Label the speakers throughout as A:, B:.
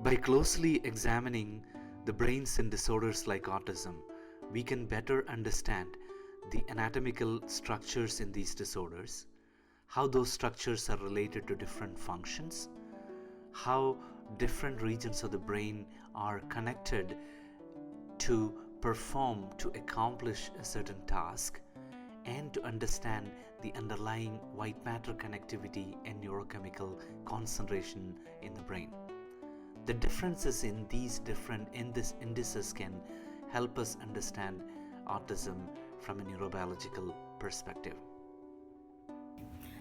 A: By closely examining the brains in disorders like autism, we can better understand the anatomical structures in these disorders, how those structures are related to different functions, how different regions of the brain are connected to perform, to accomplish a certain task, and to understand the underlying white matter connectivity and neurochemical concentration in the brain. The differences in these different indices can help us understand autism from a neurobiological perspective.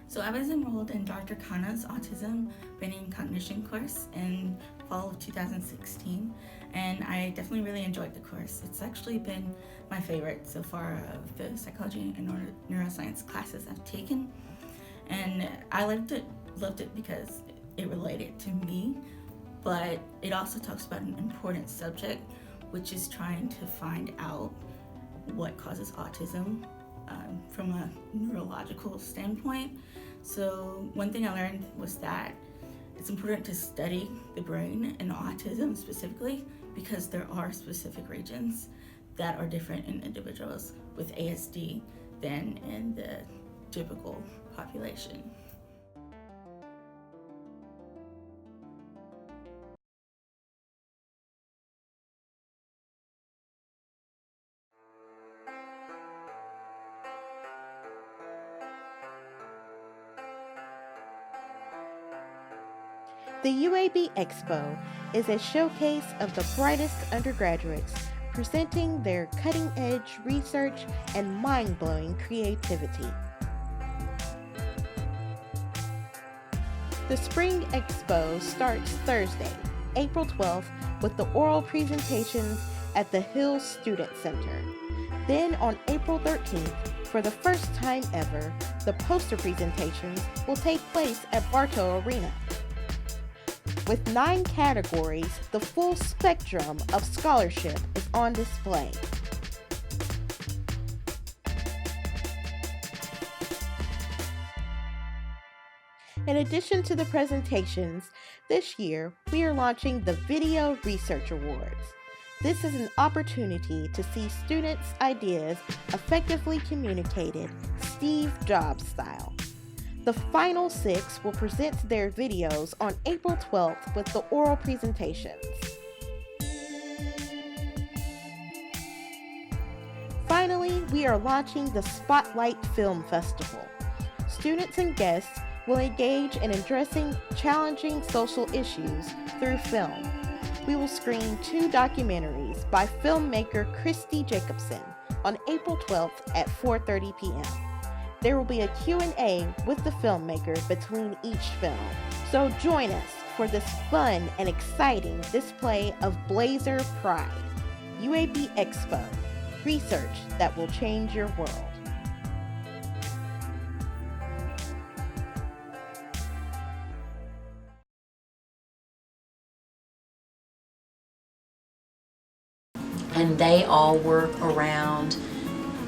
B: So I was enrolled in Dr. Khanna's Autism Brain and Cognition course in fall of 2016, and I definitely really enjoyed the course. It's actually been my favorite so far of the psychology and neuroscience classes I've taken, and I loved it because it related to me, but it also talks about an important subject, which is trying to find out what causes autism from a neurological standpoint. So one thing I learned was that it's important to study the brain and autism specifically because there are specific regions that are different in individuals with ASD than in the typical population.
C: The UAB Expo is a showcase of the brightest undergraduates presenting their cutting edge research and mind blowing creativity. The Spring Expo starts Thursday, April 12th, with the oral presentations at the Hill Student Center. Then on April 13th, for the first time ever, the poster presentations will take place at Bartow Arena. With 9 categories, the full spectrum of scholarship is on display. In addition to the presentations, this year we are launching the Video Research Awards. This is an opportunity to see students' ideas effectively communicated Steve Jobs style. The final 6 will present their videos on April 12th with the oral presentations. Finally, we are launching the Spotlight Film Festival. Students and guests will engage in addressing challenging social issues through film. We will screen 2 documentaries by filmmaker Christy Jacobson on April 12th at 4:30 p.m. There will be a Q&A with the filmmaker between each film. So join us for this fun and exciting display of Blazer Pride. UAB Expo, research that will change your world.
D: And they all work around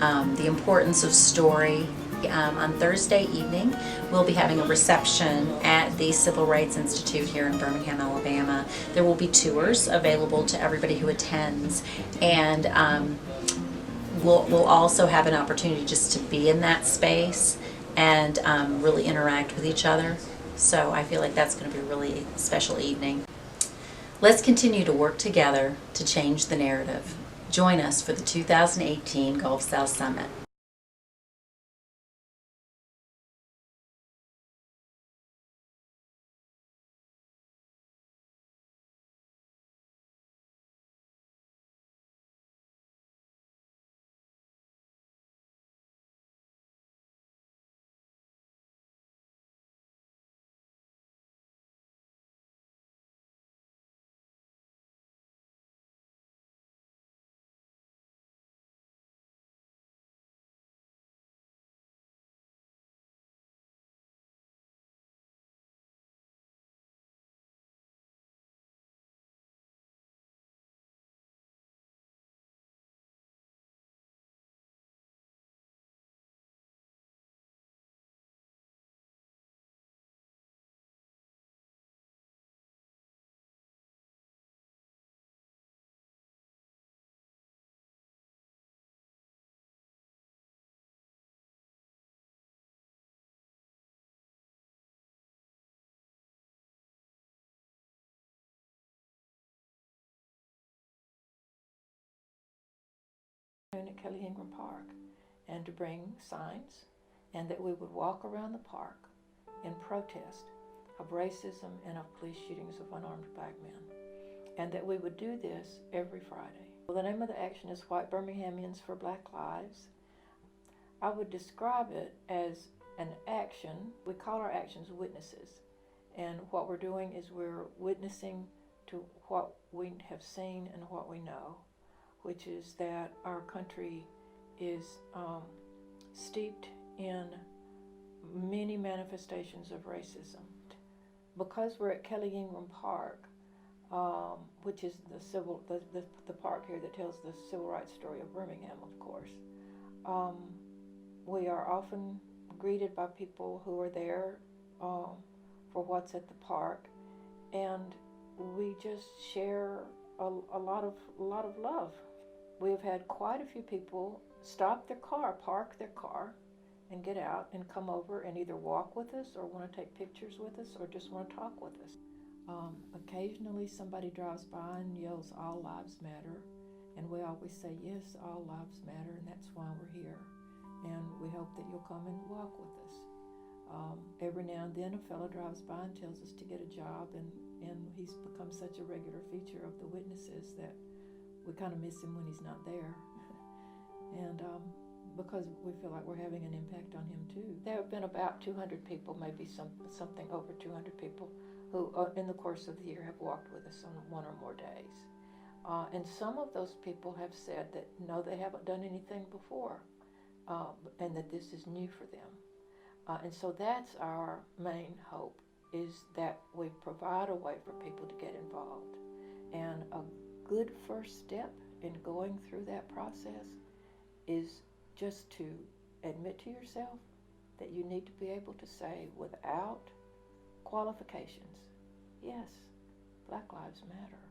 D: the importance of story. On Thursday evening, we'll be having a reception at the Civil Rights Institute here in Birmingham, Alabama. There will be tours available to everybody who attends, and we'll also have an opportunity just to be in that space and really interact with each other. So I feel like that's going to be a really special evening. Let's continue to work together to change the narrative. Join us for the 2018 Gulf South Summit.
E: afternoon at Kelly Ingram Park, and to bring signs, and that we would walk around the park in protest of racism and of police shootings of unarmed black men, and that we would do this every Friday. Well, the name of the action is White Birminghamians for Black Lives. I would describe it as an action. We call our actions witnesses, and what we're doing is we're witnessing to what we have seen and what we know, which is that our country is steeped in many manifestations of racism. Because we're at Kelly Ingram Park, which is the park here that tells the civil rights story of Birmingham, of course, we are often greeted by people who are there for what's at the park, and we just share a lot of love. We have had quite a few people stop their car, park their car, and get out and come over and either walk with us or want to take pictures with us or just want to talk with us. Occasionally somebody drives by and yells, "All lives matter," and we always say, yes, all lives matter, and that's why we're here, and we hope that you'll come and walk with us. Every now and then a fellow drives by and tells us to get a job, and he's become such a regular feature of the witnesses that we kind of miss him when he's not there. And because we feel like we're having an impact on him too. There have been about 200 people, maybe something over 200 people, who in the course of the year have walked with us on one or more days. And some of those people have said that no, they haven't done anything before, and that this is new for them. And so that's our main hope, is that we provide a way for people to get involved. And a good first step in going through that process is just to admit to yourself that you need to be able to say without qualifications, yes, Black Lives Matter.